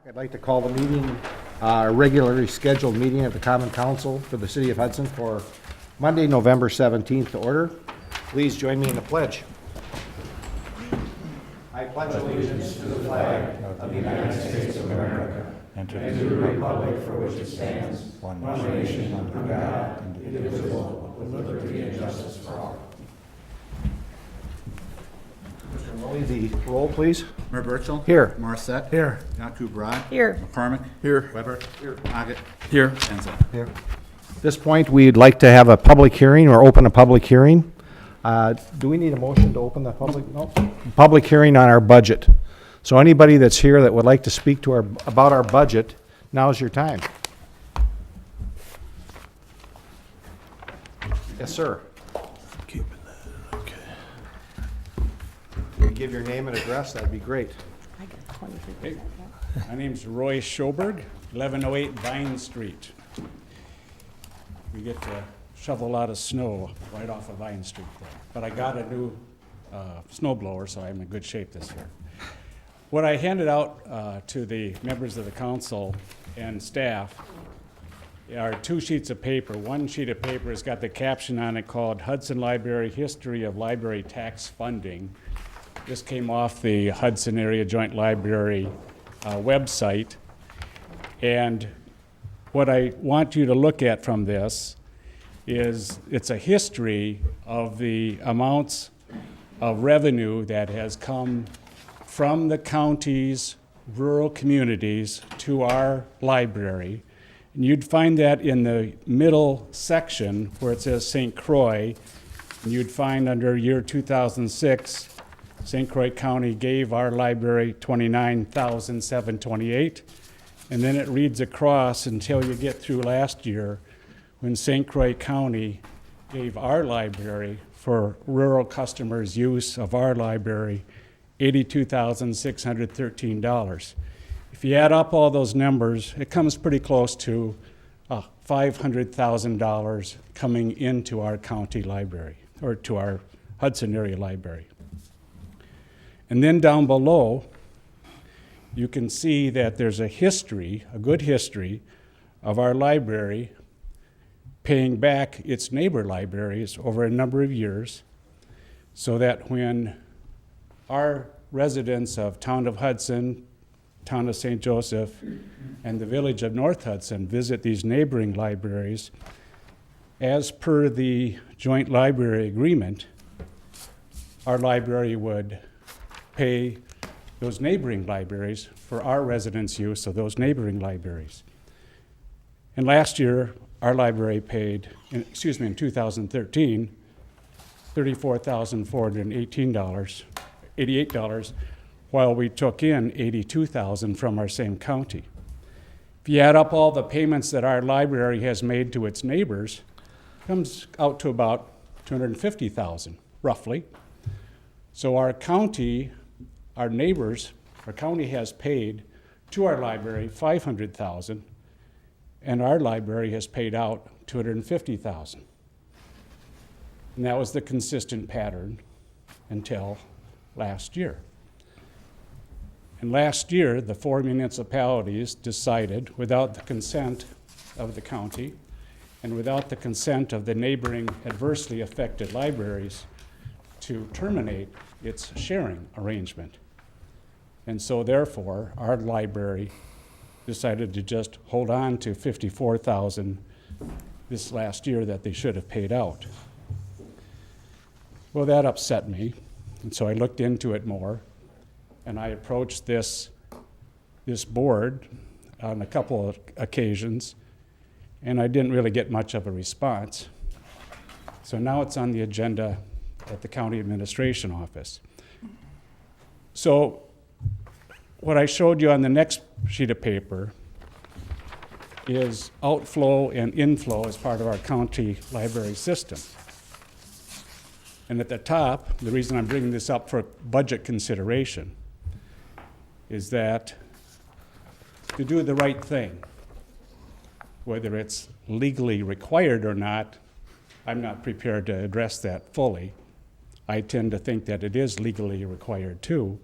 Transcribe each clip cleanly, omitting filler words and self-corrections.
I'd like to call the meeting, regularly scheduled meeting of the Common Council for the City of Hudson for Monday, November 17th to order. Please join me in the pledge. I pledge allegiance to the flag of the United States of America and to the republic for which it stands, one nation under God, indivisible, with liberty and justice for all. Mr. Willie, the roll, please. Mayor Burchell? Here. Morissette? Here. Yaku Brad? Here. McCormick? Here. Weber? Here. Hoggett? Here. Enzo? Here. At this point, we'd like to have a public hearing or open a public hearing. Do we need a motion to open the public? No. Public hearing on our budget. So anybody that's here that would like to speak to about our budget, now's your time. Yes, sir. Keeping that, okay. If you give your name and address, that'd be great. I got 23%. Hey, my name's Roy Schoberg, 1108 Vine Street. We get to shovel a lot of snow right off of Vine Street there. But I got a new snow blower, so I'm in good shape this year. What I handed out to the members of the council and staff are 2 sheets of paper. One sheet of paper has got the caption on it called Hudson Library History of Library Tax Funding. This came off the Hudson Area Joint Library website. And what I want you to look at from this is it's a history of the amounts of revenue that has come from the county's rural communities to our library. And you'd find that in the middle section where it says St. Croix. And you'd find under year 2006, St. Croix County gave our library $29,728. And then it reads across until you get through last year when St. Croix County gave our library, for rural customers' use of our library, $82,613. If you add up all those numbers, it comes pretty close to $500,000 coming into our county library, or to our Hudson area library. And then down below, you can see that there's a history, a good history, of our library paying back its neighbor libraries over a number of years, so that when our residents of Town of Hudson, Town of St. Joseph, and the Village of North Hudson visit these neighboring libraries, as per the joint library agreement, our library would pay those neighboring libraries for our residents' use of those neighboring libraries. And last year, our library paid, in 2013, $34,488, while we took in $82,000 from our same county. If you add up all the payments that our library has made to its neighbors, it comes out to about $250,000, roughly. So our county, our neighbors, our county has paid to our library $500,000, and our library has paid out $250,000. And that was the consistent pattern until last year. And last year, the 4 municipalities decided, without the consent of the county and without the consent of the neighboring adversely affected libraries, to terminate its sharing arrangement. And so therefore, our library decided to just hold on to $54,000 this last year that they should have paid out. Well, that upset me, and so I looked into it more, and I approached this board on a couple of occasions, and I didn't really get much of a response. So now it's on the agenda at the county administration office. So what I showed you on the next sheet of paper is outflow and inflow as part of our county library system. And at the top, the reason I'm bringing this up for budget consideration is that to do the right thing, whether it's legally required or not, I'm not prepared to address that fully. I tend to think that it is legally required too.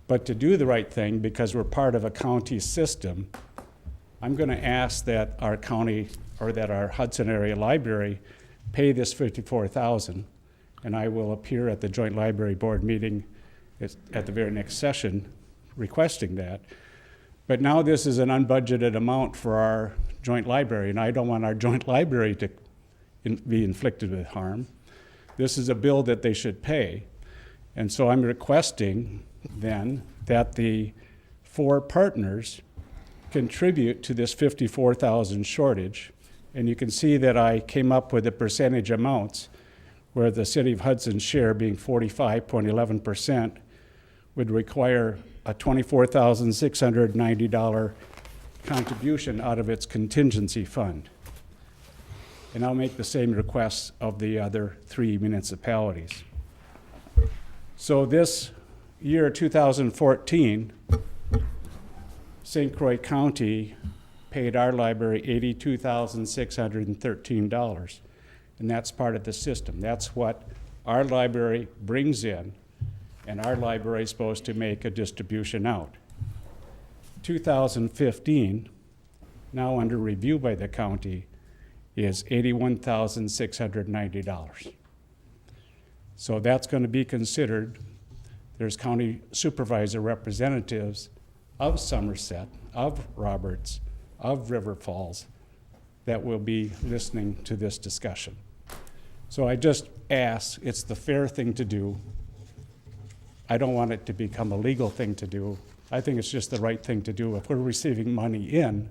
But to do the right thing, because we're part of a county system, I'm going to ask that our county, or that our Hudson area library, pay this $54,000, and I will appear at the joint library board meeting at the very next session requesting that. But now this is an unbudgeted amount for our joint library, and I don't want our joint library to be inflicted with harm. This is a bill that they should pay. And so I'm requesting then that the 4 partners contribute to this 54,000 shortage. And you can see that I came up with the percentage amounts where the city of Hudson's share, being 45.11%, would require a $24,690 contribution out of its contingency fund. And I'll make the same requests of the other 3 municipalities. So this year, 2014, St. Croix County paid our library $82,613, and that's part of the system. That's what our library brings in, and our library is supposed to make a distribution out. 2015, now under review by the county, is $81,690. So that's going to be considered. There's county supervisor representatives of Somerset, of Roberts, of River Falls that will be listening to this discussion. So I just ask, it's the fair thing to do. I don't want it to become a legal thing to do. I think it's just the right thing to do. If we're receiving money in,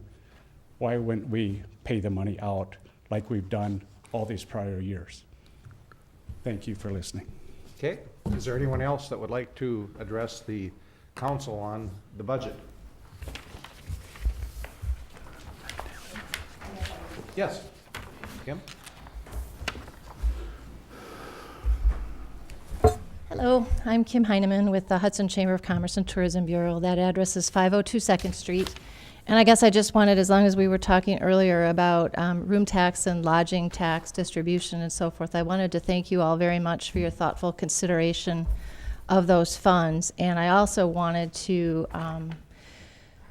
why wouldn't we pay the money out like we've done all these prior years? Thank you for listening. Okay, is there anyone else that would like to address the council on the budget? Yes, Kim? Hello, I'm Kim Heineman with the Hudson Chamber of Commerce and Tourism Bureau. That address is 502 2nd Street. And I guess I just wanted, as long as we were talking earlier about room tax and lodging tax distribution and so forth, I wanted to thank you all very much for your thoughtful consideration of those funds. And I also wanted to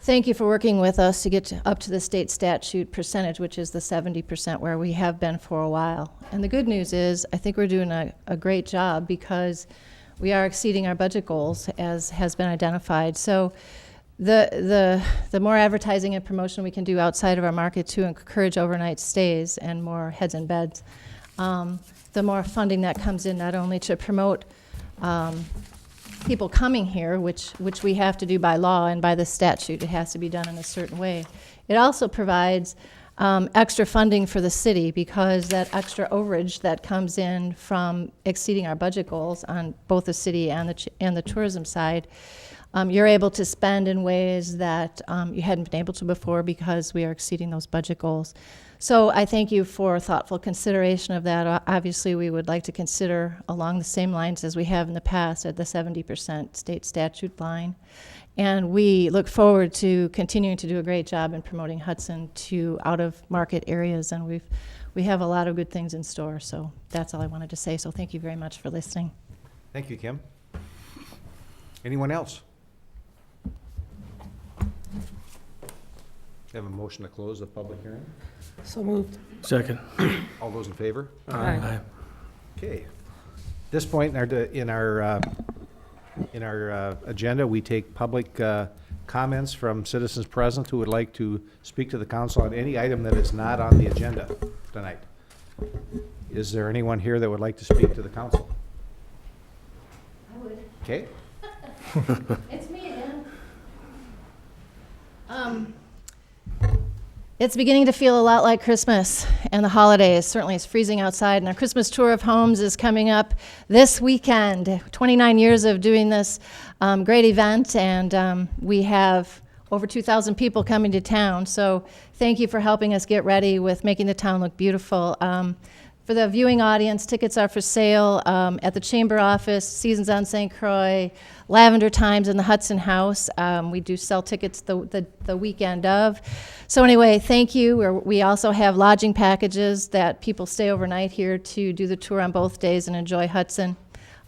thank you for working with us to get up to the state statute percentage, which is the 70% where we have been for a while. And the good news is, I think we're doing a great job because we are exceeding our budget goals, as has been identified. So the more advertising and promotion we can do outside of our market to encourage overnight stays and more heads in beds, the more funding that comes in, not only to promote people coming here, which we have to do by law and by the statute. It has to be done in a certain way. It also provides extra funding for the city, because that extra overage that comes in from exceeding our budget goals on both the city and the tourism side, you're able to spend in ways that you hadn't been able to before because we are exceeding those budget goals. So I thank you for thoughtful consideration of that. Obviously, we would like to consider along the same lines as we have in the past at the 70% state statute line. And we look forward to continuing to do a great job in promoting Hudson to out-of-market areas, and we have a lot of good things in store. So that's all I wanted to say. So thank you very much for listening. Thank you, Kim. Anyone else? Have a motion to close the public hearing? So moved. Second. All those in favor? Aye. Okay. At this point in our agenda, we take public comments from citizens present who would like to speak to the council on any item that is not on the agenda tonight. Is there anyone here that would like to speak to the council? I would. Okay. It's me again. It's beginning to feel a lot like Christmas and the holidays. Certainly it's freezing outside, and our Christmas tour of homes is coming up this weekend. 29 years of doing this great event, and we have over 2,000 people coming to town. So thank you for helping us get ready with making the town look beautiful. For the viewing audience, tickets are for sale at the Chamber office, Seasons on St. Croix, Lavender Times, and the Hudson House. We do sell tickets the weekend of. So anyway, thank you. We also have lodging packages that people stay overnight here to do the tour on both days and enjoy Hudson.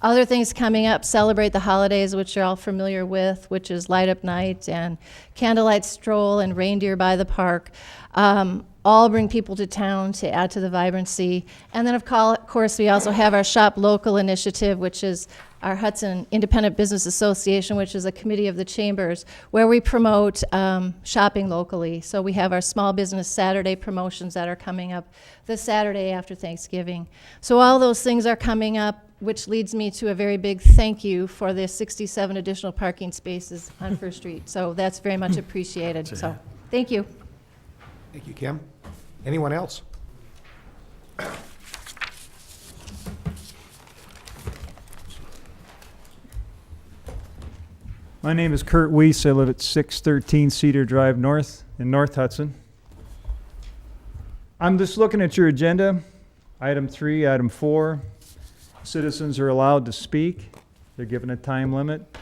Other things coming up, celebrate the holidays, which you're all familiar with, which is Light Up Night and Candlelight Stroll and Reindeer by the Park. All bring people to town to add to the vibrancy. And then, of course, we also have our Shop Local initiative, which is our Hudson Independent Business Association, which is a committee of the chambers, where we promote shopping locally. So we have our Small Business Saturday promotions that are coming up this Saturday after Thanksgiving. So all those things are coming up, which leads me to a very big thank you for the 67 additional parking spaces on First Street. So that's very much appreciated. So thank you. Thank you, Kim. Anyone else? My name is Kurt Weiss. I live at 613 Cedar Drive North in North Hudson. I'm just looking at your agenda. Item 3, item 4. Citizens are allowed to speak. They're given a time limit.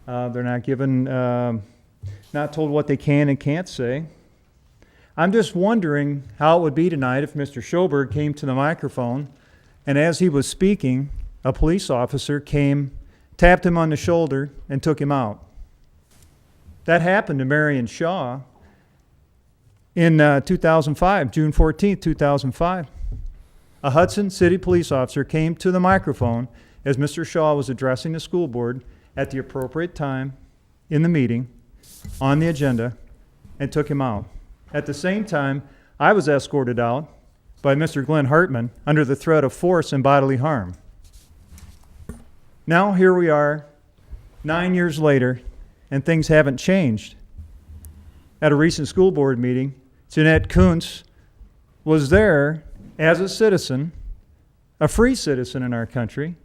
They're not given, not told what they can and can't say. I'm just wondering how it would be tonight if Mr. Schoberg came to the microphone and as he was speaking, a police officer came, tapped him on the shoulder, and took him out. That happened to Marion Shaw in 2005, June 14th, 2005. A Hudson City police officer came to the microphone as Mr. Shaw was addressing the school board at the appropriate time in the meeting on the agenda and took him out. At the same time, I was escorted out by Mr. Glenn Hartman under the threat of force and bodily harm. Now here we are, 9 years later, and things haven't changed. At a recent school board meeting, Jeanette Kuntz was there as a citizen, a free citizen in our country,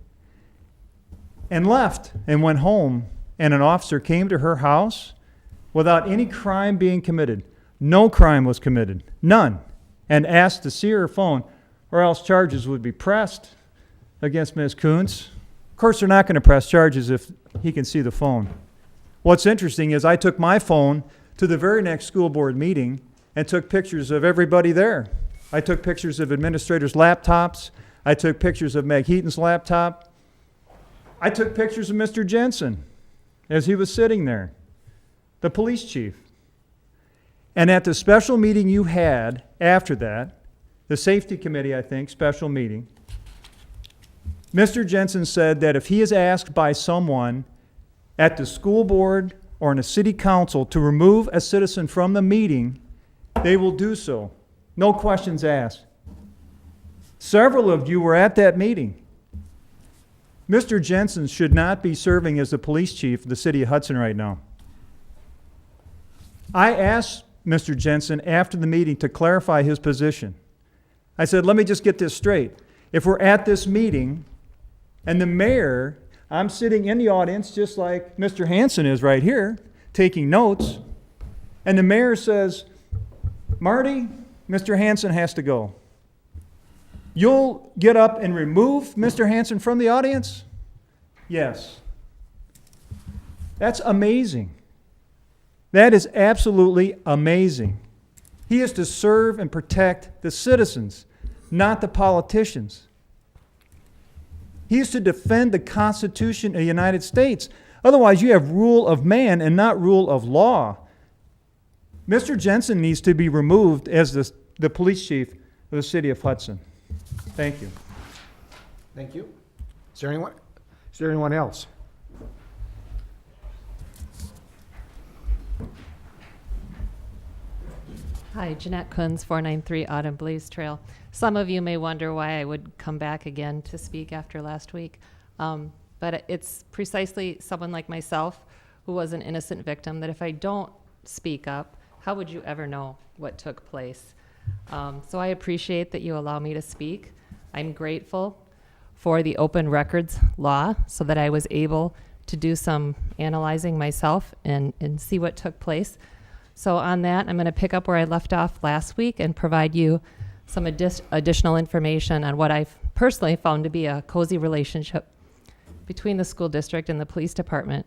and left and went home, and an officer came to her house without any crime being committed. No crime was committed, none, and asked to see her phone, or else charges would be pressed against Ms. Kuntz. Of course, they're not going to press charges if he can see the phone. What's interesting is I took my phone to the very next school board meeting and took pictures of everybody there. I took pictures of administrators' laptops. I took pictures of Meg Heaton's laptop. I took pictures of Mr. Jensen as he was sitting there, the police chief. And at the special meeting you had after that, the safety committee, I think, special meeting, Mr. Jensen said that if he is asked by someone at the school board or in a city council to remove a citizen from the meeting, they will do so. No questions asked. Several of you were at that meeting. Mr. Jensen should not be serving as the police chief of the city of Hudson right now. I asked Mr. Jensen after the meeting to clarify his position. I said, let me just get this straight. If we're at this meeting and the mayor, I'm sitting in the audience just like Mr. Hanson is right here, taking notes, and the mayor says, Marty, Mr. Hanson has to go. You'll get up and remove Mr. Hanson from the audience? Yes. That's amazing. That is absolutely amazing. He is to serve and protect the citizens, not the politicians. He is to defend the Constitution of the United States. Otherwise, you have rule of man and not rule of law. Mr. Jensen needs to be removed as the police chief of the city of Hudson. Thank you. Thank you. Is there anyone else? Hi, Jeanette Kunz, 493 Autumn Blaze Trail. Some of you may wonder why I would come back again to speak after last week. But it's precisely someone like myself who was an innocent victim that if I don't speak up, how would you ever know what took place? So I appreciate that you allow me to speak. I'm grateful for the open records law so that I was able to do some analyzing myself and see what took place. So on that, I'm going to pick up where I left off last week and provide you some additional information on what I've personally found to be a cozy relationship between the school district and the police department.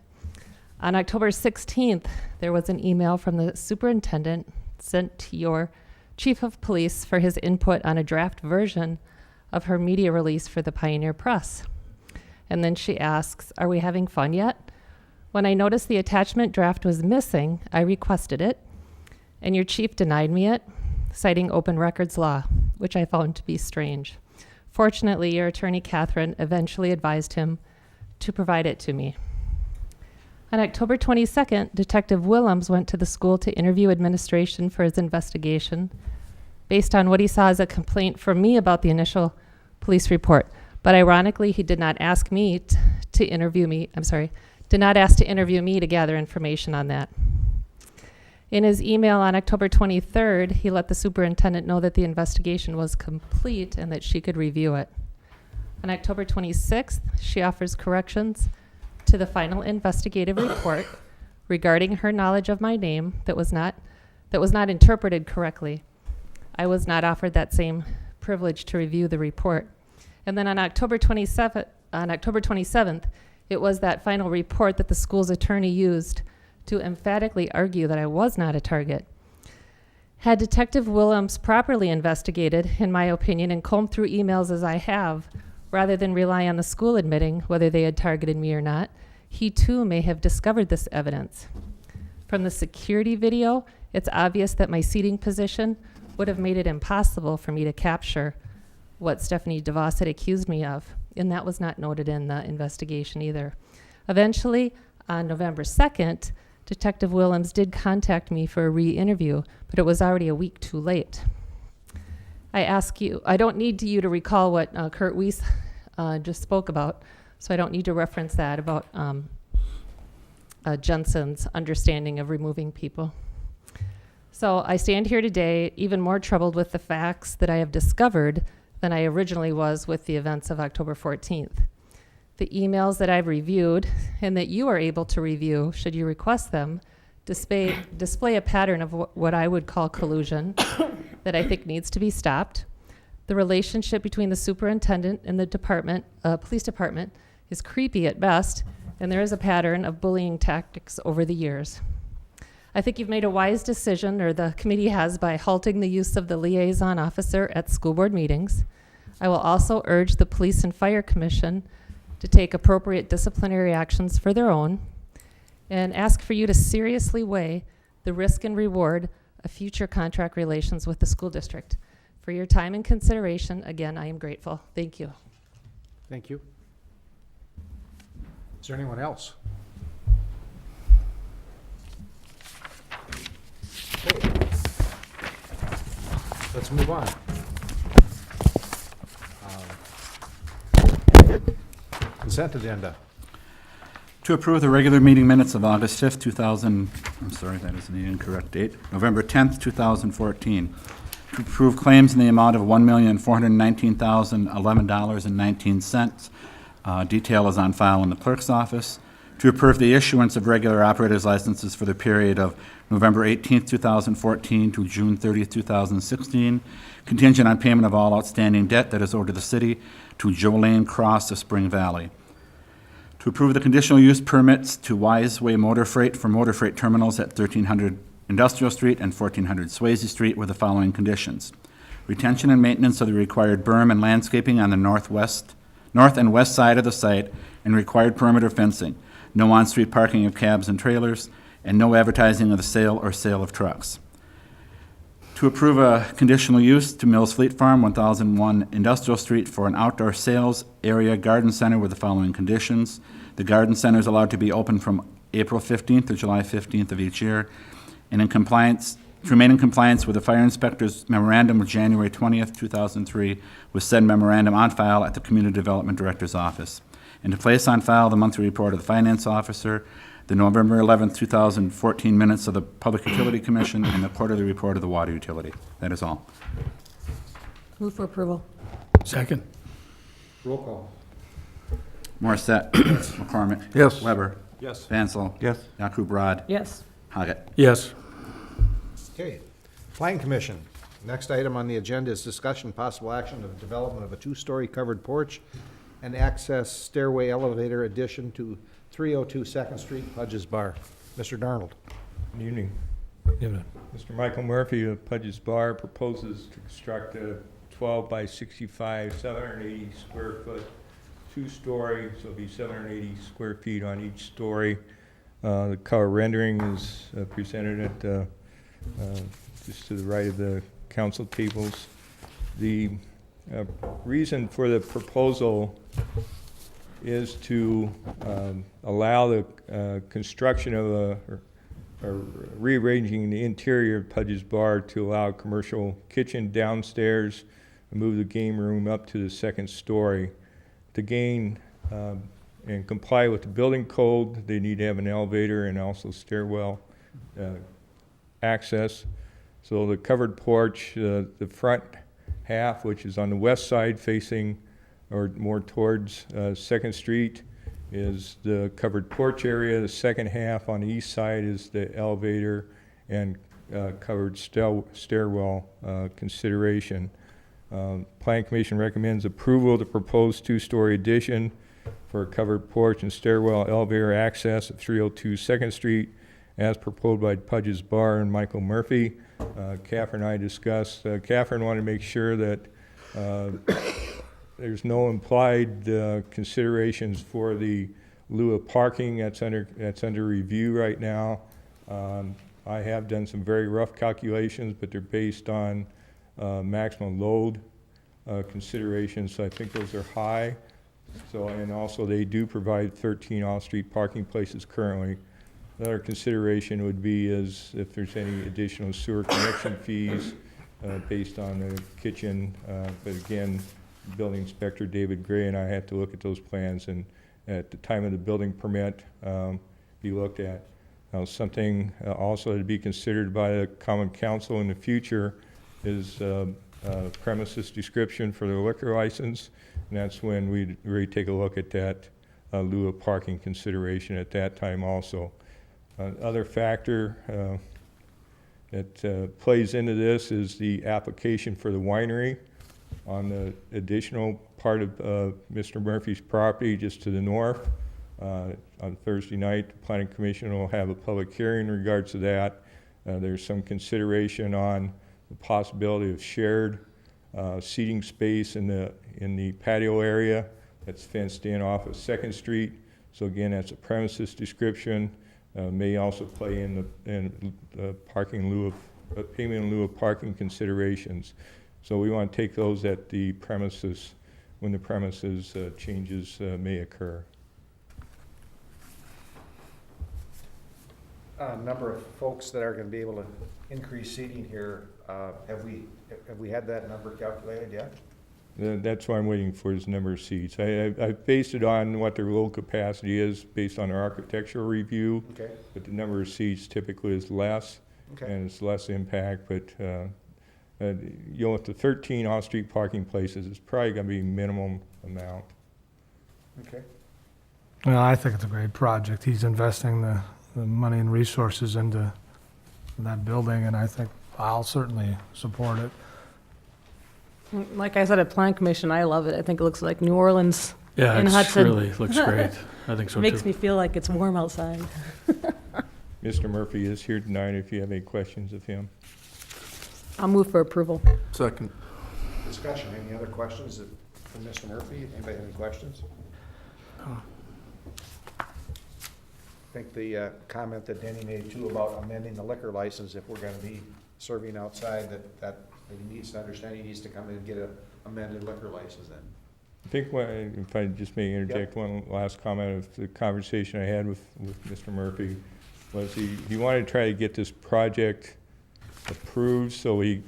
On October 16th, there was an email from the superintendent sent to your chief of police for his input on a draft version of her media release for the Pioneer Press. And then she asks, "Are we having fun yet?" When I noticed the attachment draft was missing, I requested it, and your chief denied me it, citing open records law, which I found to be strange. Fortunately, your attorney, Catherine, eventually advised him to provide it to me. On October 22nd, Detective Willems went to the school to interview administration for his investigation based on what he saw as a complaint from me about the initial police report. But ironically, he did not ask me to interview me, did not ask to interview me to gather information on that. In his email on October 23rd, he let the superintendent know that the investigation was complete and that she could review it. On October 26th, she offers corrections to the final investigative report regarding her knowledge of my name that was not interpreted correctly. I was not offered that same privilege to review the report. And then on October 27th, it was that final report that the school's attorney used to emphatically argue that I was not a target. Had Detective Willems properly investigated, in my opinion, and combed through emails as I have, rather than rely on the school admitting whether they had targeted me or not, he too may have discovered this evidence. From the security video, it's obvious that my seating position would have made it impossible for me to capture what Stephanie DeVos had accused me of, and that was not noted in the investigation either. Eventually, on November 2nd, Detective Willems did contact me for a re-interview, but it was already a week too late. I don't need you to recall what Kurt Weiss just spoke about, so I don't need to reference that about Jensen's understanding of removing people. So I stand here today even more troubled with the facts that I have discovered than I originally was with the events of October 14th. The emails that I've reviewed and that you are able to review, should you request them, display a pattern of what I would call collusion that I think needs to be stopped. The relationship between the superintendent and the police department is creepy at best, and there is a pattern of bullying tactics over the years. I think you've made a wise decision, or the committee has, by halting the use of the liaison officer at school board meetings. I will also urge the Police and Fire Commission to take appropriate disciplinary actions for their own, and ask for you to seriously weigh the risk and reward of future contract relations with the school district. For your time and consideration, again, I am grateful. Thank you. Thank you. Is there anyone else? Okay. Let's move on. Consent agenda. To approve the regular meeting minutes of August 5th, that is the incorrect date, November 10th, 2014. To approve claims in the amount of $1,419,011.19. Detail is on file in the clerk's office. To approve the issuance of regular operator's licenses for the period of November 18th, 2014 to June 30th, 2016, contingent on payment of all outstanding debt that is owed to the city to Jolene Cross of Spring Valley. To approve the conditional use permits to Wiseway Motor Freight for motor freight terminals at 1300 Industrial Street and 1400 Swayze Street with the following conditions. Retention and maintenance of the required berm and landscaping on the north and west side of the site and required perimeter fencing. No on-street parking of cabs and trailers, and no advertising of the sale of trucks. To approve a conditional use to Mills Fleet Farm, 1001 Industrial Street for an outdoor sales area garden center with the following conditions. The garden center is allowed to be open from April 15th to July 15th of each year, and to remain in compliance with the fire inspector's memorandum of January 20th, 2003, with said memorandum on file at the Community Development Director's office, and to place on file the monthly report of the finance officer, the November 11th, 2014 minutes of the Public Utility Commission, and the quarterly report of the water utility. That is all. Move for approval. Second. Roll call. Morissette. McCormick. Yes. Weber. Yes. Vansel. Yes. Yaku-Brad. Yes. Haggett. Yes. Okay. Plan Commission. Next item on the agenda is discussion possible action of development of a two-story covered porch and access stairway elevator addition to 302 Second Street, Pudge's Bar. Mr. Darnold. Good evening. Mr. Michael Murphy of Pudge's Bar proposes to construct a 12 by 65, 780 square foot, two-story, so it'll be 780 square feet on each story. The color rendering is presented at just to the right of the council tables. The reason for the proposal is to allow the construction of or rearranging the interior of Pudge's Bar to allow a commercial kitchen downstairs and move the game room up to the second story. To gain and comply with the building code, they need to have an elevator and also stairwell access. So the covered porch, the front half, which is on the west side facing or more towards 2nd Street, is the covered porch area. The second half on the east side is the elevator and covered stairwell consideration. Plan Commission recommends approval of the proposed two-story addition for a covered porch and stairwell elevator access at 302 2nd Street as proposed by Pudge's Bar and Michael Murphy. Catherine and I discussed, Catherine wanted to make sure that there's no implied considerations for the lieu of parking that's under review right now. I have done some very rough calculations, but they're based on maximum load considerations, so I think those are high. So, and also they do provide 13 off-street parking places currently. Another consideration would be is if there's any additional sewer connection fees based on the kitchen, but again, building inspector David Gray and I had to look at those plans, and at the time of the building permit be looked at. Now, something also to be considered by the Common Council in the future is premises description for the liquor license, and that's when we'd really take a look at that lieu of parking consideration at that time also. Other factor that plays into this is the application for the winery on the additional part of Mr. Murphy's property just to the north. On Thursday night, the Planning Commission will have a public hearing in regards to that. There's some consideration on the possibility of shared seating space in the patio area that's fenced in off of 2nd Street. So again, that's a premises description. May also play in the parking in lieu of payment in lieu of parking considerations. So we want to take those at the premises when the premises changes may occur. Number of folks that are going to be able to increase seating here, have we had that number calculated yet? That's why I'm waiting for his number of seats. I based it on what their load capacity is based on our architectural review. Okay. But the number of seats typically is less, Okay. and it's less impact. But with the 13 off-street parking places, it's probably going to be minimum amount. Okay. Well, I think it's a great project. He's investing the money and resources into that building, and I think I'll certainly support it. Like I said at Plan Commission, I love it. I think it looks like New Orleans Yeah, in it Hudson. really looks great. I think so Makes too. me feel like it's warm outside. Mr. Murphy is here tonight if you have any questions of him. I'll move for approval. Second. Discussion, any other questions from Mr. Murphy? Anybody have any questions? I think the comment that Denny made too about amending the liquor license, if we're gonna be serving outside, that he needs to understand, he needs to come in and get a amended liquor license then. I think if I just may interject one last comment of the conversation I had with Mr. Murphy was he wanted to try to get this project approved so he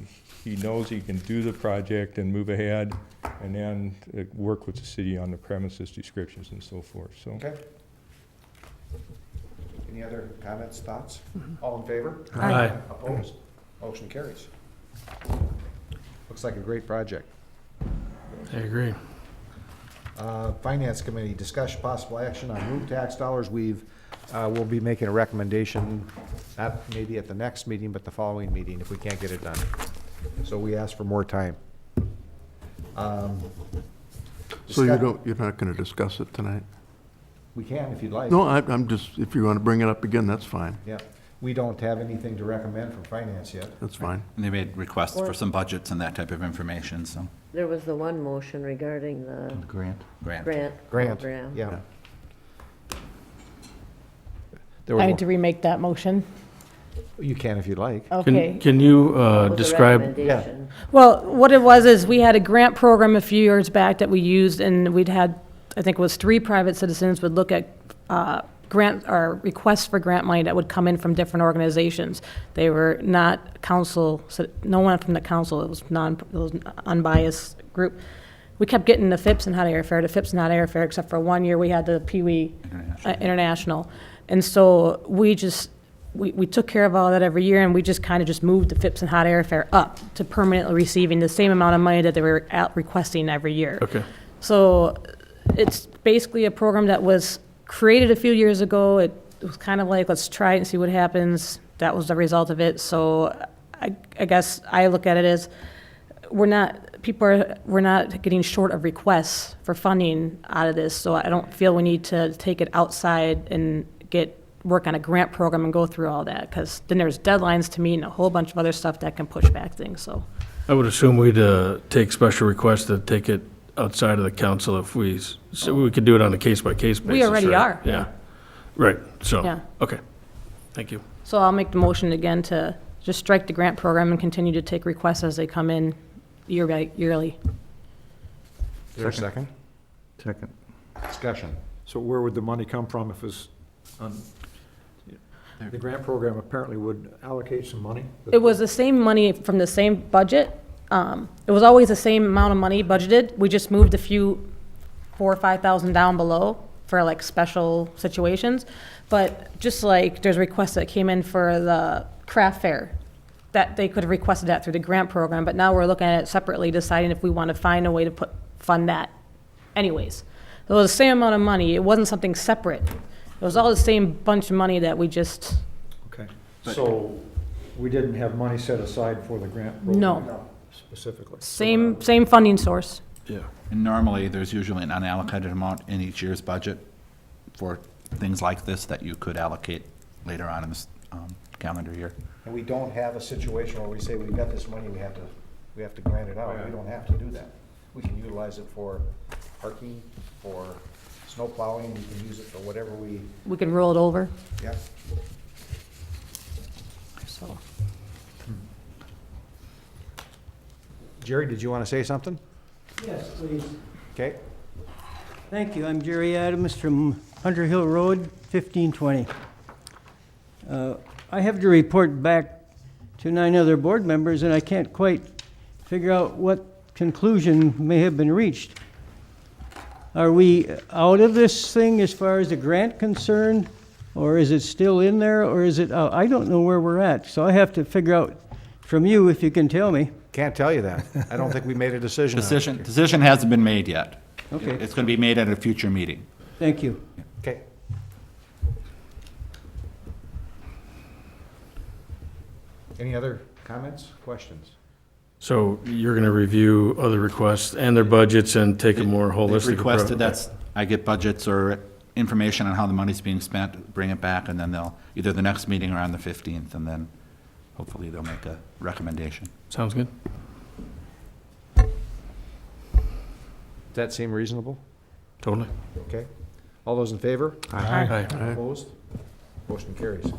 knows he can do the project and move ahead, and then work with the city on the premises descriptions and so forth. So. Okay. Any other comments, thoughts? All in favor? Aye. Opposed? Motion carries. Looks like a great project. I agree. Finance Committee, discussion possible action on room tax dollars. We'll be making a recommendation, not maybe at the next meeting, but the following meeting if we can't get it done. So we ask for more time. So you're not gonna discuss it tonight? We can if you'd like. No, I'm just, if you wanna bring it up again, that's fine. Yeah. We don't have anything to recommend from finance yet. That's fine. And they made requests for some budgets and that type of information, so. There was the one motion regarding the Grant. grant Grant, program. yeah. Yeah. There was I one- need to remake that motion. You can if you'd like. Okay. Can you With the describe, recommendation. Well, what it was is we had a grant program a few years back that we used, and we'd had, I think it was 3 private citizens would look at grant or requests for grant money that would come in from different organizations. They were not council, so no one from the council. It was unbiased group. We kept getting the FIPS and hot airfare, the FIPS and hot airfare, except for 1 year we had the Pee Wee International. And so we just, we took care of all that every year, and we just kind of just moved the FIPS and hot airfare up to permanently receiving the same amount of money that they were out requesting every year. okay, So it's basically a program that was created a few years ago. It was kind of like, let's try it and see what happens. That was the result of it. So I guess I look at it as we're not getting short of requests for funding out of this. So I don't feel we need to take it outside and work on a grant program and go through all that, because then there's deadlines to meet and a whole bunch of other stuff that can push back things, so. I would assume we'd take special requests to take it outside of the council if so we could do it on a case-by-case basis. We already right? are. Yeah, right, so, Yeah. okay, thank you. So I'll make the motion again to just strike the grant program and continue to take requests as they come in yearly. Is there a second? Second. Discussion. So where would the money come from if it's, the grant program apparently would allocate some money? It was the same money from the same budget. It was always the same amount of money budgeted. We just moved a few, 4,000 or 5,000 down below for like special situations. But just like there's requests that came in for the craft fair, that they could have requested that through the grant program, but now we're looking at it separately, deciding if we want to find a way to fund that anyways. It was the same amount of money. It wasn't something separate. It was all the same bunch of money that we just, Okay, so we didn't have money set aside for the grant program? No. Specifically? same funding source. Yeah. And normally, there's usually an unallocated amount in each year's budget for things like this that you could allocate later on in this calendar year. And we don't have a situation where we say, we've got this money, we have to grant it out. We don't have to do that. We can utilize it for parking, for snow plowing, we can use it for whatever We can roll it over, yeah. so. Jerry, did you want to say something? Yes, please. Okay. Thank you. I'm Jerry Adams from Hunter Hill Road, 1520. I have to report back to 9 other board members, and I can't quite figure out what conclusion may have been reached. Are we out of this thing as far as the grant concerned, or is it still in there, or is it out? I don't know where we're at, so I have to figure out from you if you can tell me. Can't tell you that. I don't think we made a decision. on it. Decision hasn't been made yet. Okay. It's going to be made at a future meeting. Thank you. Okay. Any other comments, questions? So you're gonna review other requests and their budgets and take a more They've holistic approach? requested I get budgets or information on how the money's being spent, bring it back, and then they'll, either the next meeting or on the 15th, and then hopefully they'll make a recommendation. Sounds good. Does that seem reasonable? Totally. Okay. All those in favor? Aye. Opposed? Motion carries.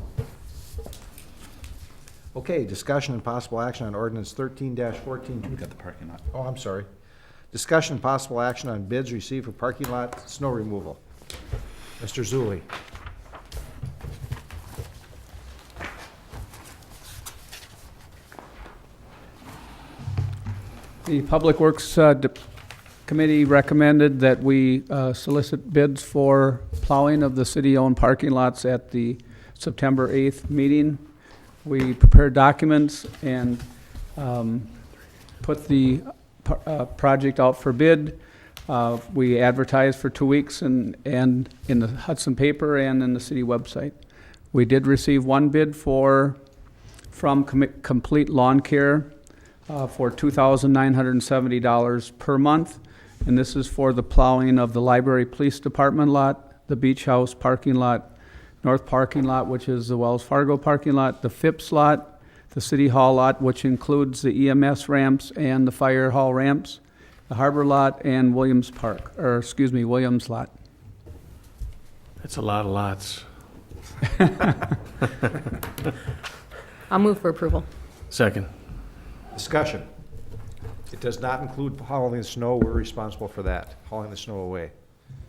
Okay, discussion and possible action on ordinance 13-14. Got the parking lot. Oh, I'm sorry. Discussion and possible action on bids received for parking lot snow removal. Mr. Zulli. The Public Works Committee recommended that we solicit bids for plowing of the city-owned parking lots at the September 8th meeting. We prepared documents and put the project out for bid. We advertised for 2 weeks and in the Hudson paper and in the city website. We did receive one bid from Complete Lawn Care for $2,970 per month. And this is for the plowing of the Library Police Department lot, the Beach House parking lot, north parking lot, which is the Wells Fargo parking lot, the Phipps lot, the City Hall lot, which includes the EMS ramps and the fire hall ramps, the Harbor lot, and Williams Park, or excuse me, Williams lot. That's a lot of lots. I'll move for approval. Second. Discussion. It does not include hauling the snow. We're responsible for that, hauling the snow away,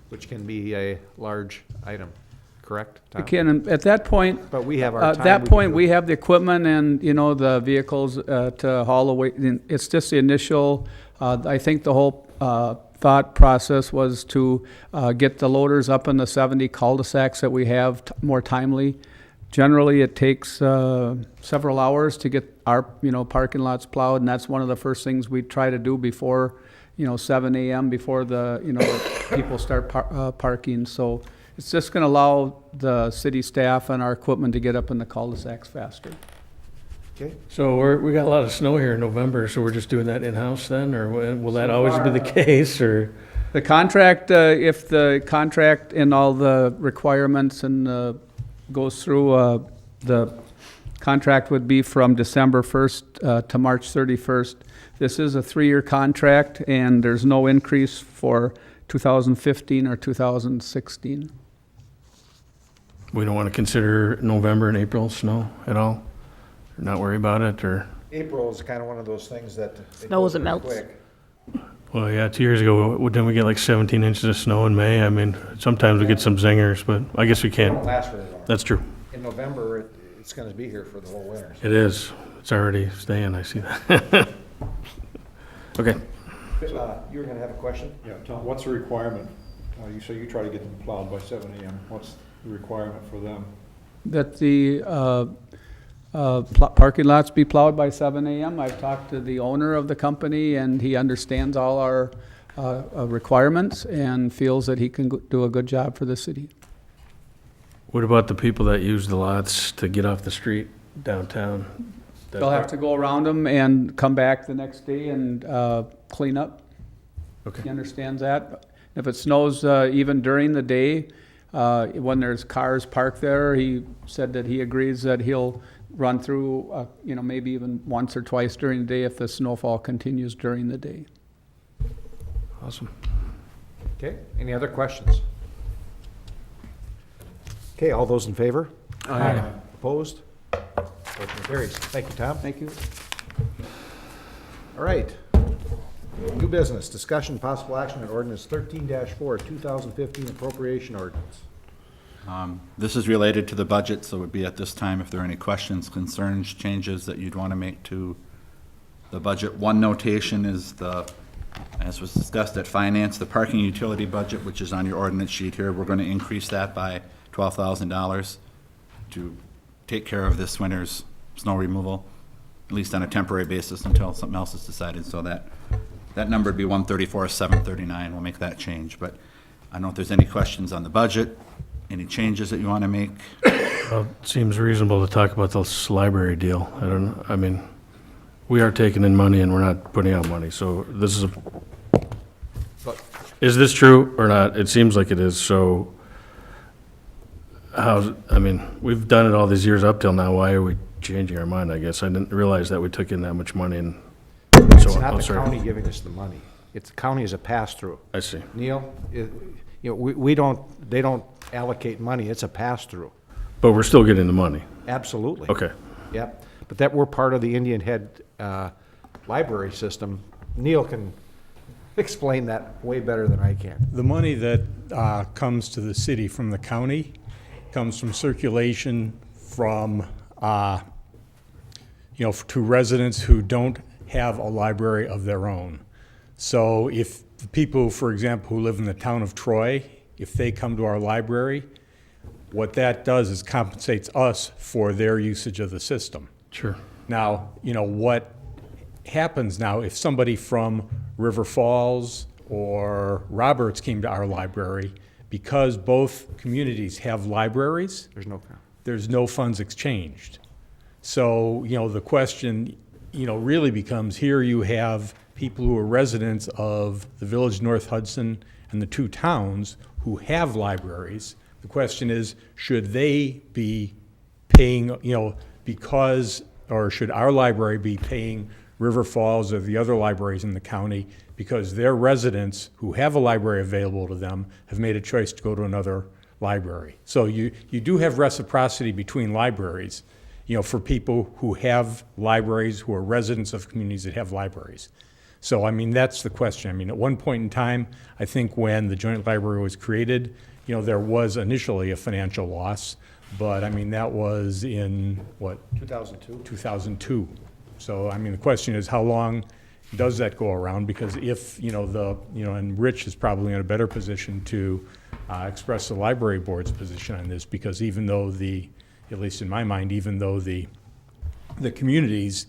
which can be a large item, correct, Tom? Again, at that point, But we have our at time. that we point, can we have the equipment and, you know, the vehicles to haul away. It's just the initial, I think the whole thought process was to get the loaders up in the 70 cul-de-sacs that we have more timely. Generally, it takes several hours to get our, you know, parking lots plowed, and that's one of the first things we try to do before, you know, 7 a.m., before the, you know, the people start parking. So it's just going to allow the city staff and our equipment to get up in the cul-de-sacs faster. Okay. So we got a lot of snow here in November, so we're just doing that in-house then, or will that always be the case, or? The contract, if the contract and all the requirements and goes through, the contract would be from December 1st to March 31st. This is a 3-year contract, and there's no increase for 2015 or 2016. We don't want to consider November and April snow at all? Or not worry about it, or? April is kind of one of those things that. Snows, it melts. Well, yeah, 2 years ago, didn't we get like 17 inches of snow in May? I mean, sometimes we get some zingers, but I guess we It don't can't. last very long. That's true. In November, it's going to be here for the whole winter. It is. It's already staying, I see that. Okay. You were going to have a question? Yeah, Tom, what's the requirement? You say you try to get them plowed by 7 AM. What's the requirement for them? That the parking lots be plowed by 7 a.m. I've talked to the owner of the company, and he understands all our requirements and feels that he can do a good job for the city. What about the people that use the lots to get off the street downtown? They'll have to go around them and come back the next day and clean up. Okay. He understands that. If it snows even during the day, when there's cars parked there, he said that he agrees that he'll run through, you know, maybe even once or twice during the day if the snowfall continues during the day. Awesome. Okay, any other questions? Okay, all those in favor? Aye. Opposed? Motion carries. Thank you, Tom. Thank you. All right. New business, discussion, possible action on ordinance 13-4, 2015 appropriation ordinance. This is related to the budget, so it would be at this time if there are any questions, concerns, changes that you'd want to make to the budget. One notation is as was discussed at finance, the parking utility budget, which is on your ordinance sheet here, we're going to increase that by $12,000 to take care of this winter's snow removal, at least on a temporary basis until something else is decided. So that number would be $134,739. We'll make that change. But I don't know if there's any questions on the budget, any changes that you want to make. Well, it seems reasonable to talk about this library deal. I don't know, I mean, we are taking in money and we're not putting out money, so this is is this true or not? It seems like it is, so I mean, we've done it all these years up till now, why are we changing our mind, I guess? I didn't realize that we took in that much money and so It's on. not Oh, the sorry. county giving us the money. It's the county is a pass-through. I see. Neil, they don't allocate money, it's a pass-through. But we're still getting the money. Absolutely. Okay. Yep, but that we're part of the Indian Head library system. Neil can explain that way better than I can. The money that comes to the city from the county comes from circulation from, to residents who don't have a library of their own. So if the people, for example, who live in the town of Troy, if they come to our library, what that does is compensates us for their usage of the system. Sure. Now, what happens now if somebody from River Falls or Roberts came to our library, because both communities have libraries, there's no funds exchanged. So, the question, really becomes, here you have people who are residents of the village North Hudson and the two towns who have libraries, The question is, should they be paying, because, or should our library be paying River Falls or the other libraries in the county because their residents who have a library available to them have made a choice to go to another library? So you do have reciprocity between libraries, for people who have libraries, who are residents of communities that have libraries. So, I mean, that's the question. I mean, at one point in time, I think when the joint library was created, there was initially a financial loss, but I mean, that was in, what? 2002. 2002. So, I mean, the question is, how long does that go around? Because if, and Rich is probably in a better position to express the library board's position on this, because even though at least in my mind, even though the communities,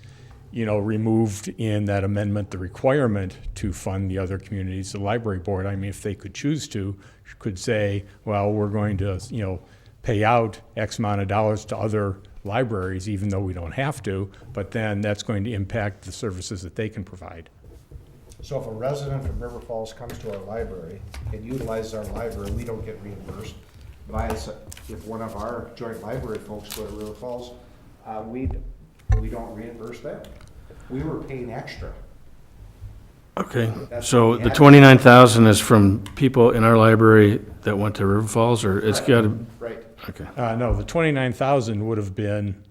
removed in that amendment the requirement to fund the other communities, the library board, I mean, if they could choose to, could say, well, we're going to, pay out X amount of dollars to other libraries, even though we don't have to, but then that's going to impact the services that they can provide. So if a resident from River Falls comes to our library and utilizes our library, we don't get reimbursed. But if one of our joint library folks go to River Falls, we don't reimburse them. We were paying extra. Okay, That's so what we the had. 29,000 is from people in our library that went to River Falls, or it's got to, Right. okay. No, the 29,000 would have been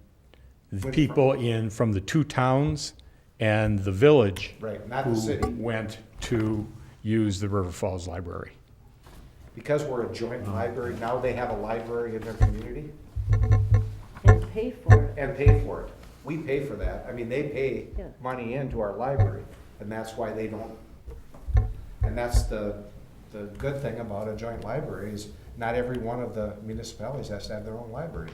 the people from the two towns and the village. Right, not the who city. went to use the River Falls Library. Because we're a joint library, now they have a library in their community And pay for it. and pay for it. We pay for that. I mean, they pay Yeah. money into our library, and that's why they don't. And that's the good thing about a joint library is not every one of the municipalities has to have their own library.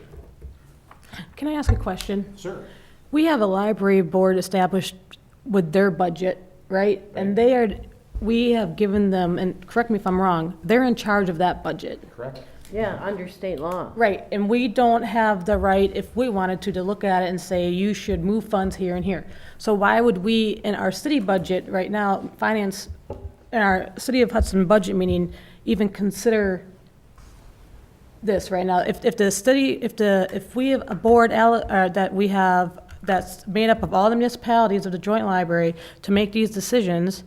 Can I ask a question? Sir. We have a library board established with their budget, right? And we have given them, and correct me if I'm wrong, they're in charge of that budget. Correct? Yeah, under state law. Right, and we don't have the right, if we wanted to look at it and say, you should move funds here and here. So why would we, in our city budget right now, finance, in our City of Hudson budget meeting, even consider this right now? If the city, if we have a board that we have, that's made up of all the municipalities of the joint library to make these decisions,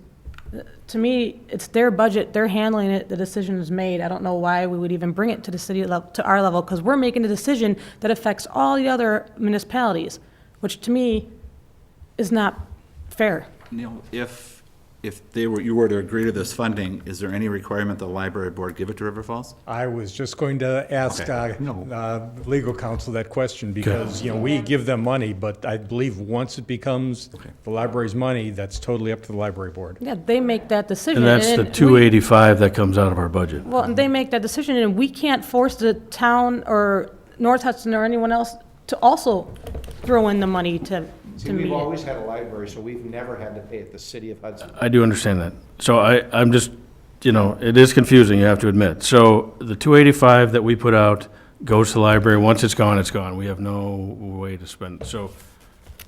to me, it's their budget, they're handling it, the decision is made. I don't know why we would even bring it to the city level, to our level, because we're making a decision that affects all the other municipalities, which to me is not fair. Neil, if you were to agree to this funding, is there any requirement the library board give it to River Falls? I was just going to ask legal counsel that question because, we give them money, but I believe once it becomes the library's money, that's totally up to the library board. Yeah, they make that decision. And that's the then 285 that comes out of our budget. Well, and they make that decision, and we can't force the town or North Hudson or anyone else to also throw in the money to See, meet we've it. always had a library, so we've never had to pay at the City of Hudson. I do understand that. So I'm just, it is confusing, you have to admit. So the 285 that we put out goes to the library. Once it's gone, it's gone. We have no way to spend it. So,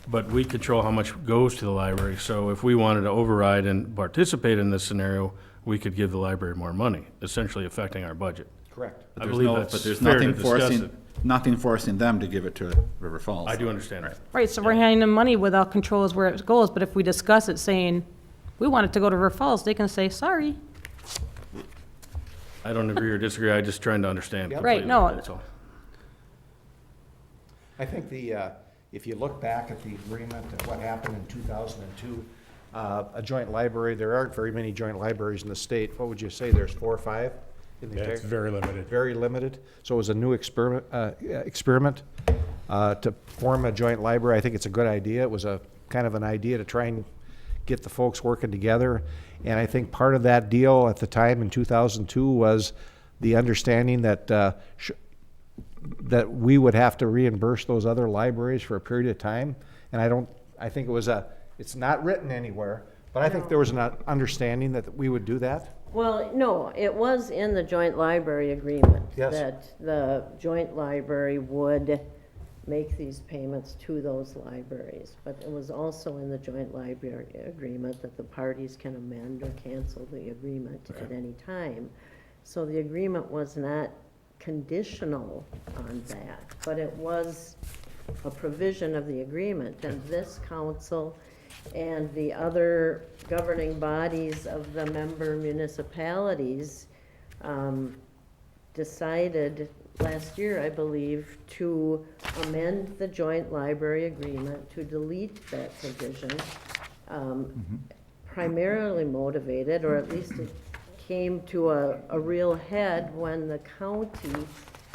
but we control how much goes to the library. So if we wanted to override and participate in this scenario, we could give the library more money, essentially affecting our budget. Correct. I believe that's But there's fair to nothing discuss forcing, it. nothing forcing them to give it to River Falls. I do understand that. Right, so we're handing them money without control as where it goes, but if we discuss it saying, we want it to go to River Falls, they can say, sorry. I don't agree or disagree, I'm just trying to understand. Yep. Right, completely, no. that's all. I think if you look back at the agreement and what happened in 2002, a joint library, there aren't very many joint libraries in the state. What would you say, there's 4 or 5? In the It's very limited. Very limited. So it was a new experiment to form a joint library. I think it's a good idea. It was a kind of an idea to try and get the folks working together. And I think part of that deal at the time in 2002 was the understanding that that we would have to reimburse those other libraries for a period of time. And I think it's not written anywhere, but I think there was an understanding that we would do that. Well, no, it was in the joint library agreement. Yes. That the joint library would make these payments to those libraries. But it was also in the joint library agreement that the parties can amend or cancel the agreement at any time. So the agreement was not conditional on that, but it was a provision of the agreement, and this council and the other governing bodies of the member municipalities decided last year, I believe, to amend the joint library agreement to delete that provision, primarily motivated, or at least it came to a real head when the county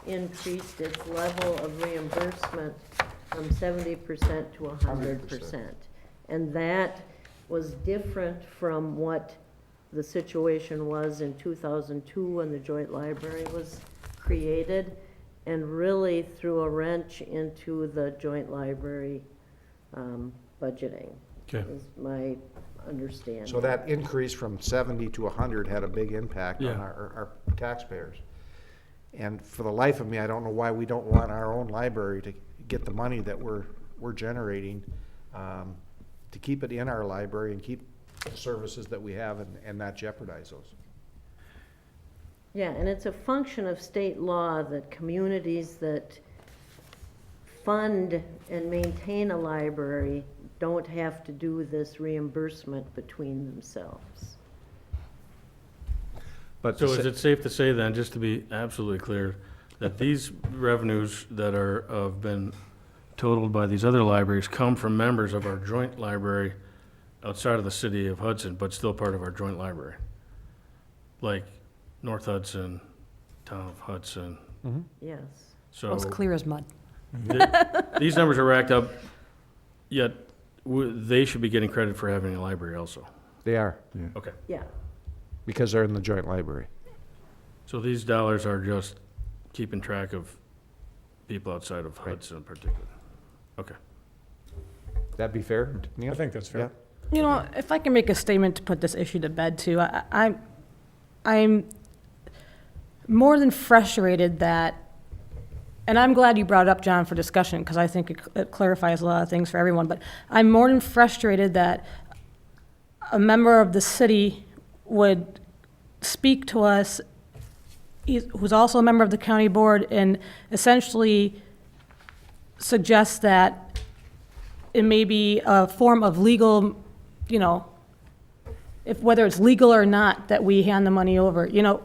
increased its level of reimbursement from 70% to 100%. And that was different from what the situation was in 2002 when the joint library was created, and really threw a wrench into the joint library budgeting, Okay. is my understanding. So that increase from 70 to 100 had a big impact on Yeah. our taxpayers. And for the life of me, I don't know why we don't want our own library to get the money that we're generating, to keep it in our library and keep the services that we have and not jeopardize those. Yeah, and it's a function of state law that communities that fund and maintain a library don't have to do this reimbursement between themselves. But So is it safe to say then, just to be absolutely clear, that these revenues that have been totaled by these other libraries come from members of our joint library outside of the city of Hudson, but still part of our joint library? Like North Hudson, Town of Hudson. Yes. So It's clear as mud. these numbers are racked up, yet they should be getting credit for having a library also. They are, Okay. Yeah. because they're in the joint library. So these dollars are just keeping track of people outside of Hudson in particular. Okay. That'd be fair, Neil? I think that's fair. You know, if I can make a statement to put this issue to bed too, I'm more than frustrated that, and I'm glad you brought it up, John, for discussion, because I think it clarifies a lot of things for everyone, but I'm more than frustrated that a member of the city would speak to us, who's also a member of the county board, and essentially suggest that it may be a form of legal, you know, whether it's legal or not, that we hand the money over. You know,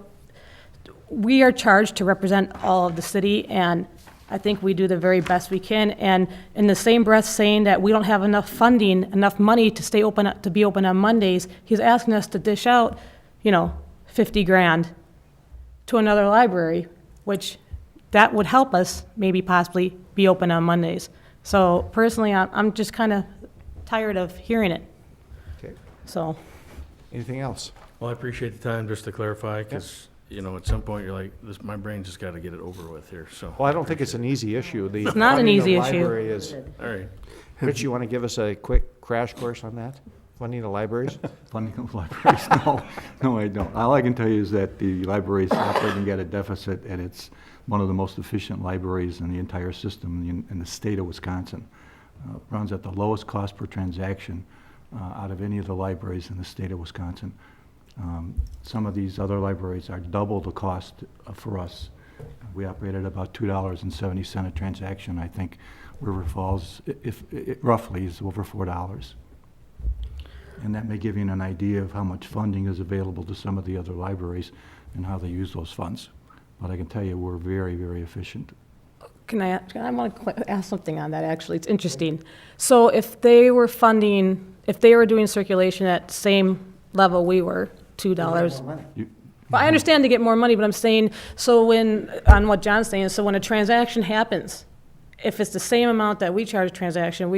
we are charged to represent all of the city, and I think we do the very best we can. And in the same breath, saying that we don't have enough funding, enough money to stay open, to be open on Mondays, he's asking us to dish out, you know, 50 grand to another library, which that would help us maybe possibly be open on Mondays. So personally, I'm just kind of tired of hearing it. Okay. So. Anything else? Well, I appreciate the time, just to clarify, because, you know, at some point, you're like, my brain just got to get it over with here, so. Well, I don't think it's an easy issue. It's not an easy issue. Library is, All right. Rich, you want to give us a quick crash course on that? Funding of libraries? Funding of libraries, no, I don't. All I can tell you is that the library is operating at a deficit, and it's one of the most efficient libraries in the entire system in the state of Wisconsin. Runs at the lowest cost per transaction out of any of the libraries in the state of Wisconsin. Some of these other libraries are double the cost for us. We operate at about $2.70 a transaction. I think River Falls, if it roughly, is over $4. And that may give you an idea of how much funding is available to some of the other libraries and how they use those funds. But I can tell you, we're very, very efficient. I want to ask something on that, actually. It's interesting. So if they were doing circulation at the same level we were, $2. Well, I understand to get more money, but I'm saying, on what John's saying, so when a transaction happens, if it's the same amount that we charge a transaction,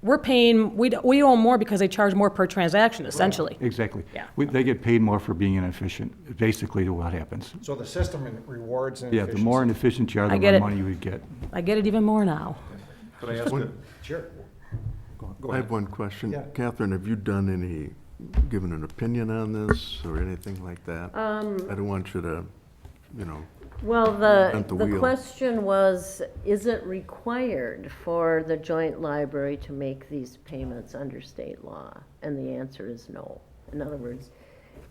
we're paying, we owe more because they charge more per transaction, essentially. Exactly. Yeah. They get paid more for being inefficient, basically what happens. So the system rewards Yeah, inefficiency. the more inefficient you are, the I get more it. money you would get. I get it even more now. Could I ask Sure. Go I ahead. have one question. Yeah. Catherine, have you given an opinion on this or anything like that? I don't want you to, Well, Invent the the wheel. question was, is it required for the joint library to make these payments under state law? And the answer is no. In other words,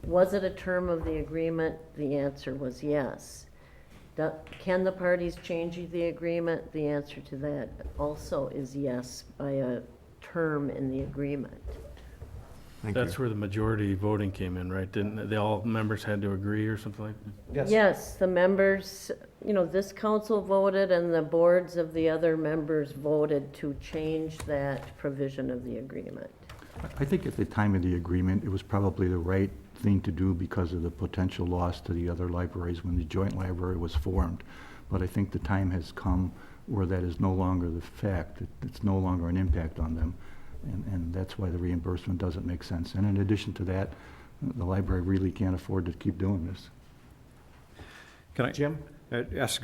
Was it a term of the agreement? The answer was yes. Can the parties change the agreement? The answer to that also is yes, by a term in the agreement. That's where the majority voting came in, right? Didn't they, all members had to agree or something like that? Yes, the members, this council voted and the boards of the other members voted to change that provision of the agreement. I think at the time of the agreement, it was probably the right thing to do because of the potential loss to the other libraries when the joint library was formed. But I think the time has come where that is no longer the fact, it's no longer an impact on them. And that's why the reimbursement doesn't make sense. And in addition to that, the library really can't afford to keep doing this. Can I, Jim? Ask,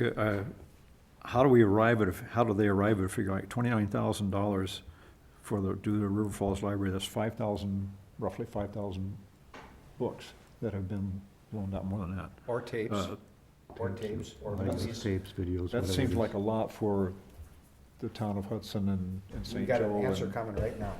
how do they arrive at a figure like $29,000 for do the River Falls Library? That's roughly 5,000 books that have been loaned out, more than that. Or tapes, or movies. Tapes, videos, That whatever seems it is. like a lot for the town of Hudson and We St. got Joe. an answer and- coming right now.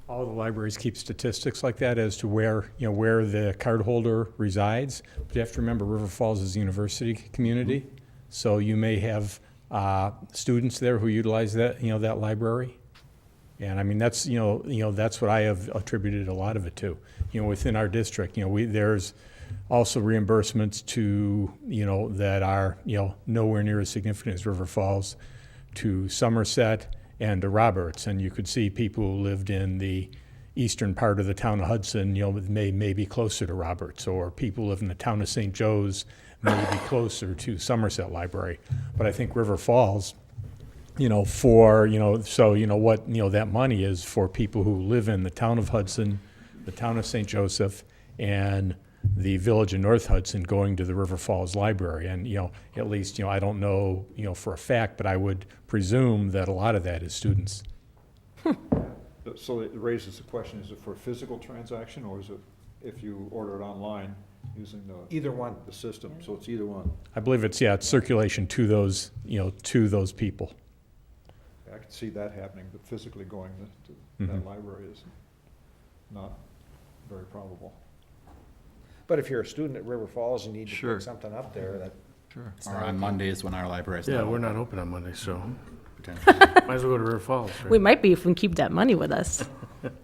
All the libraries keep statistics like that as to where the cardholder resides. But you have to remember, River Falls is a university community, so you may have students there who utilize that library. And I mean, that's that's what I have attributed a lot of it to. Within our district, there's also reimbursements to that are nowhere near as significant as River Falls, to Somerset and to Roberts. And you could see people who lived in the eastern part of the town of Hudson, may be closer to Roberts, or people who live in the town of St. Joe's may be closer to Somerset Library. But I think River Falls, for, what, that money is for people who live in the town of Hudson, the town of St. Joseph, and the village of North Hudson going to the River Falls Library. And, at least, I don't know, for a fact, but I would presume that a lot of that is students. So it raises the question, is it for a physical transaction, or is it if you order it online using Either one. the system? So it's either one. I believe it's circulation to those, to those people. I could see that happening, but physically going to that library is not very probable. But if you're a student at River Falls and you need to Sure. put something up there, that, Sure. Or on Mondays when our library is Yeah, not we're open, not open on Monday, so potentially. might as well go to River Falls, right? We might be if we keep that money with us.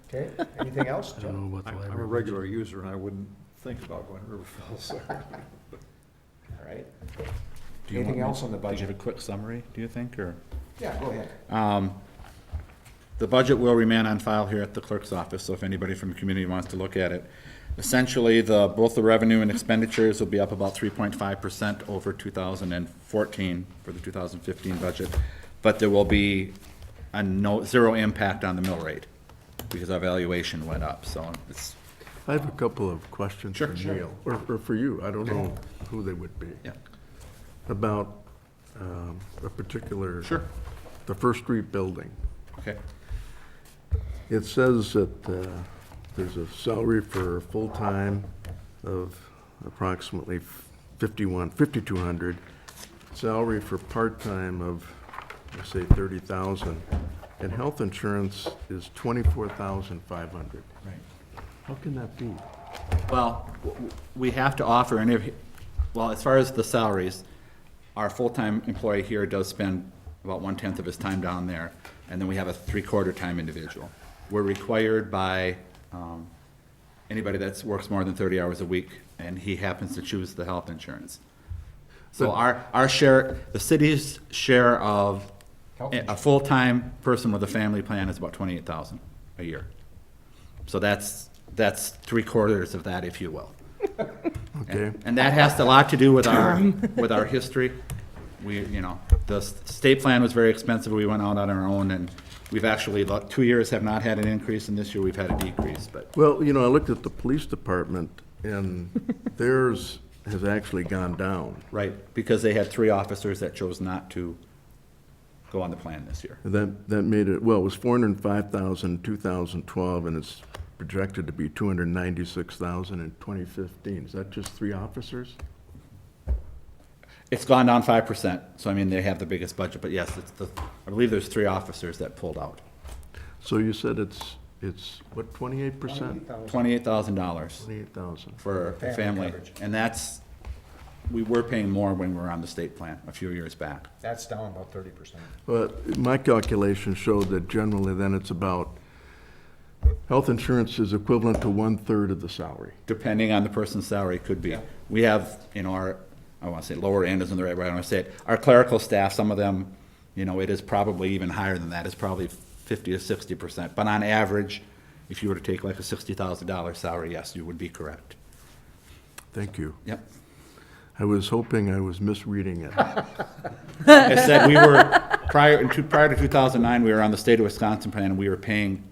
okay, anything else, I Jim? don't know about the I'm a library. regular user, and I wouldn't think about going to River Falls. All right. Do you Anything want me else on the to budget? give a quick summary, do you think, or? Yeah, go ahead. The budget will remain on file here at the clerk's office, so if anybody from the community wants to look at it. Essentially, both the revenue and expenditures will be up about 3.5% over 2014 for the 2015 budget, but there will be zero impact on the mill rate because our valuation went up, so it's. I have a couple of questions for Neil, or for you, I don't know who they would be. Yeah. About a particular. Sure. The First Street building. Okay. It says that there's a salary for full-time of approximately $5,200, salary for part-time of, let's say, $30,000, and health insurance is $24,500. Right. How can that be? Well, we have to offer as far as the salaries, our full-time employee here does spend about 1/10 of his time down there, and then we have a 3/4 time individual. We're required by anybody that works more than 30 hours a week, and he happens to choose the health insurance. So our share, the city's share of a full-time person with a family plan is about $28,000 a year. So that's 3/4 of that, if you will. Okay. And that has a lot to do with our history. The state plan was very expensive. We went out on our own, and we've actually, 2 years have not had an increase, and this year we've had a decrease, but. Well, I looked at the police department, and theirs has actually gone down. Right, because they had 3 officers that chose not to go on the plan this year. That made it, well, it was 405,000 in 2012, and it's projected to be 296,000 in 2015. Is that just 3 officers? It's gone down 5%, so I mean, they have the biggest budget, but yes, I believe there's 3 officers that pulled out. So you said it's It's, what, 28%? $28,000 $28,000. for a family. And we were paying more when we were on the state plan a few years back. That's down about 30%. But my calculations showed that generally then it's about, health insurance is equivalent to 1/3 of the salary. Depending on the person's salary, could be. We have, our, I want to say lower end isn't the right way, I want to say it. Our clerical staff, some of them, it is probably even higher than that. It's probably 50 to 60%. But on average, if you were to take like a $60,000 salary, yes, you would be correct. Thank you. Yep. I was hoping I was misreading it. Like I said, we were, prior to 2009, we were on the state of Wisconsin plan, and we were paying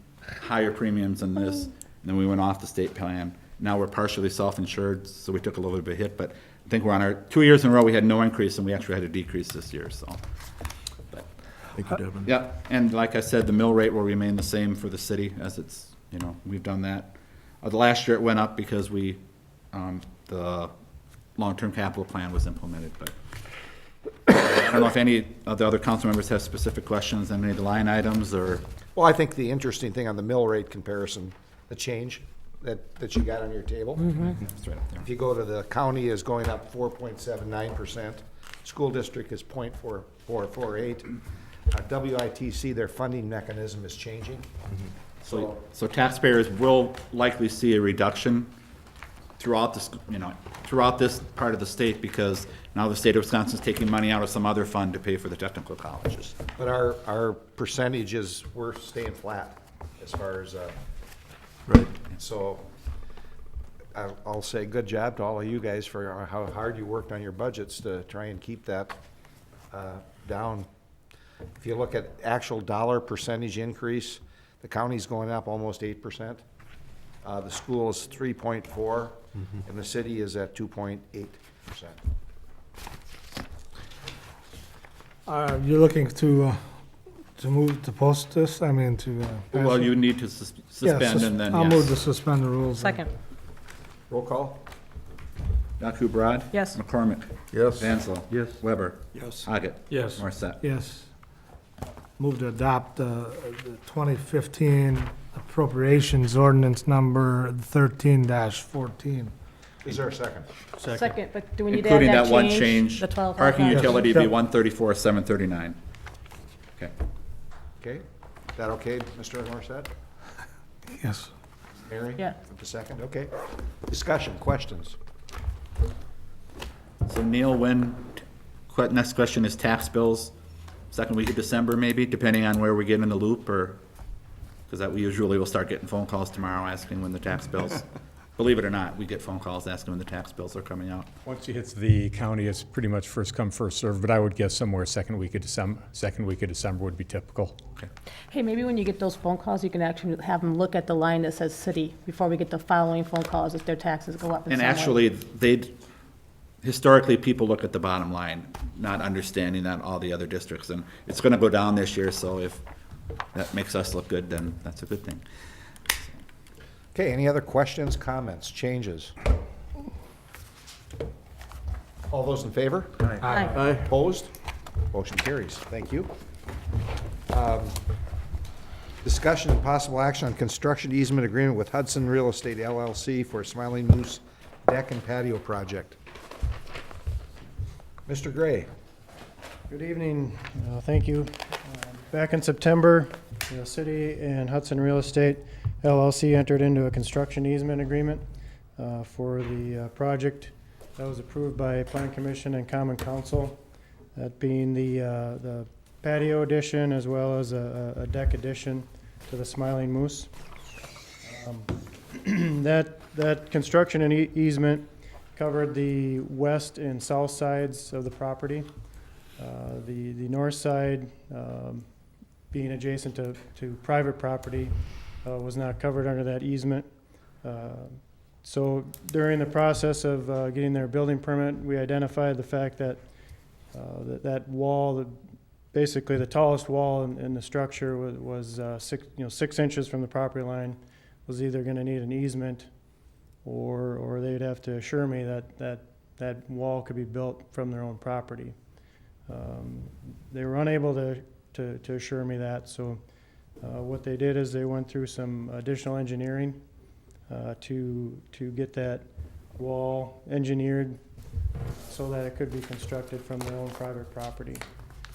higher premiums than this, and then we went off the state plan. Now we're partially self-insured, so we took a little bit of a hit, but I think we're on our 2 years in a row, we had no increase, and we actually had a decrease this year, so. Thank you, Devin. Yeah, and like I said, the mill rate will remain the same for the city, as it's, we've done that. The last year it went up because the long-term capital plan was implemented, but I don't know if any of the other council members have specific questions on any of the line items, or? Well, I think the interesting thing on the mill rate comparison, the change that you got on your table. It's right up there. If you go to the county is going up 4.79%, school district is 0.4448. WITC, their funding mechanism is changing. So taxpayers will likely see a reduction throughout this, throughout this part of the state, because now the state of Wisconsin is taking money out of some other fund to pay for the technical colleges. But our percentages, we're staying flat as far as, Right. so I'll say good job to all of you guys for how hard you worked on your budgets to try and keep that down. If you look at actual dollar percentage increase, the county's going up almost 8%. The school is 3.4, and the city is at 2.8%. You're looking to move, to post this, I mean, to. pass Well, it? you need to Yeah, suspend, and then, I'll move to yes. suspend the rules. Second. Roll call? Dr. Brad? Yes. McCormick? Yes. Vansel? Yes. Weber? Yes. Hoggett? Yes. Morissette? Yes. Move to adopt the 2015 appropriations ordinance number 13-14. Is there a second? Second, but do we need to add Including that that one change? change, The 12. parking $5,000? utility be Yep. 134,739. Okay. Okay, is that okay, Mr. Morissette? Yes. Mary? Yeah. The second, okay. Discussion, questions? So Neil, next question is tax bills, second week of December maybe, depending on where we get in the loop, or, because that we usually will start getting phone calls tomorrow asking when the tax bills, believe it or not, we get phone calls asking when the tax bills are coming out. Once it hits the county, it's pretty much first come, first served, but I would guess somewhere second week of December would be typical. Okay. Hey, maybe when you get those phone calls, you can actually have them look at the line that says city before we get the following phone calls if their taxes go up in And some way. actually, historically, people look at the bottom line, not understanding that all the other districts, and it's gonna go down this year, so if that makes us look good, then that's a good thing. Okay, any other questions, comments, changes? All those in favor? Aye. Aye. Opposed? Motion carries. Thank you. Discussion and possible action on construction easement agreement with Hudson Real Estate LLC for Smiling Moose Deck and Patio Project. Mr. Gray. Good evening. Thank you. Back in September, the city and Hudson Real Estate LLC entered into a construction easement agreement for the project that was approved by Plan Commission and Common Council, that being the patio addition as well as a deck addition to the Smiling Moose. That construction and easement covered the west and south sides of the property. The north side, being adjacent to private property, was not covered under that easement. So during the process of getting their building permit, we identified the fact that that wall, basically the tallest wall in the structure was 6 inches from the property line, was either going to need an easement, or they'd have to assure me that wall could be built from their own property. They were unable to assure me that, so What they did is they went through some additional engineering to get that wall engineered so that it could be constructed from their own private property.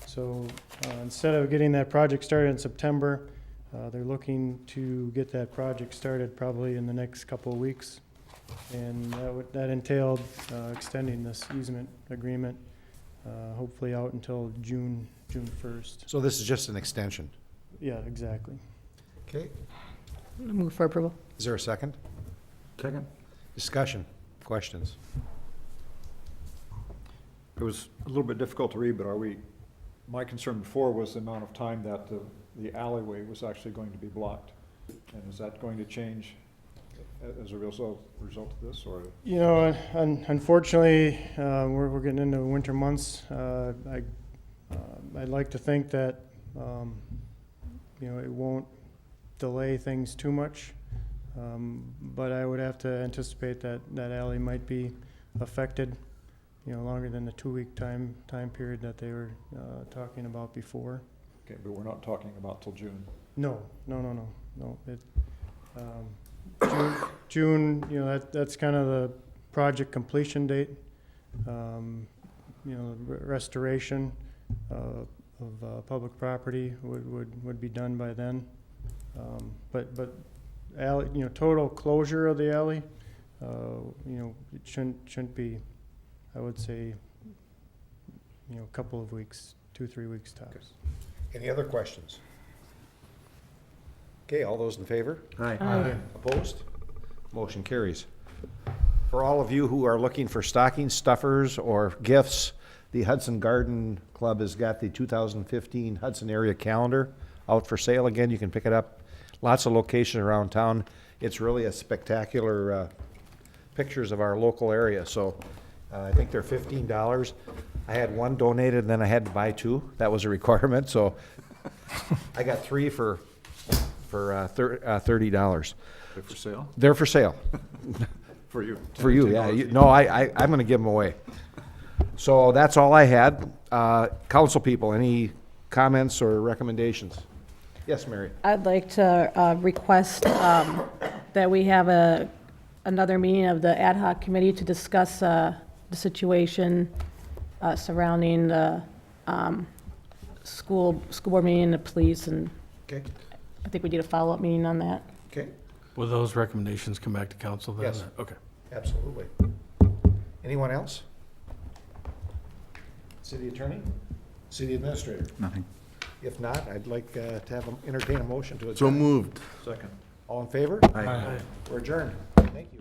So instead of getting that project started in September, they're looking to get that project started probably in the next couple of weeks. And that entailed extending this easement agreement, hopefully out until June 1st. So this is just an extension? Yeah, exactly. Okay. Move for approval. Is there a second? Second. Discussion, questions? It was a little bit difficult to read, but my concern before was the amount of time that the alleyway was actually going to be blocked. And is that going to change as a result of this, or? You know, unfortunately, we're getting into winter months. I'd like to think that, you know, it won't delay things too much. But I would have to anticipate that alley might be affected, you know, longer than the 2-week time period that they were talking about before. Okay, but we're not talking about till June. No. It, June, you know, that's kind of the project completion date. You know, restoration of public property would be done by then. But alley, you know, total closure of the alley, you know, it shouldn't be, I would say, you know, a couple of weeks, 2-3 weeks tops. Any other questions? Okay, all those in favor? Aye. Opposed? Motion carries. For all of you who are looking for stocking stuffers or gifts, the Hudson Garden Club has got the 2015 Hudson area calendar out for sale. Again, you can pick it up. Lots of locations around town. It's really a spectacular pictures of our local area. So I think they're $15. I had one donated and then I had to buy 2. That was a requirement. So I got 3 for $30. They're for sale? They're for sale. For you? For you, yeah. No, I'm going to give them away. So that's all I had. Council people, any comments or recommendations? Yes, Mary. I'd like to request that we have another meeting of the ad hoc committee to discuss the situation surrounding the school board meeting, the police, and Okay. I think we need a follow-up meeting on that. Okay. Will those recommendations come back to council then? Yes. Okay. Absolutely. Anyone else? City attorney? City administrator? Nothing. If not, I'd like to entertain a motion to adjourn. So moved. Second. All in favor? Aye. We're adjourned. Thank you.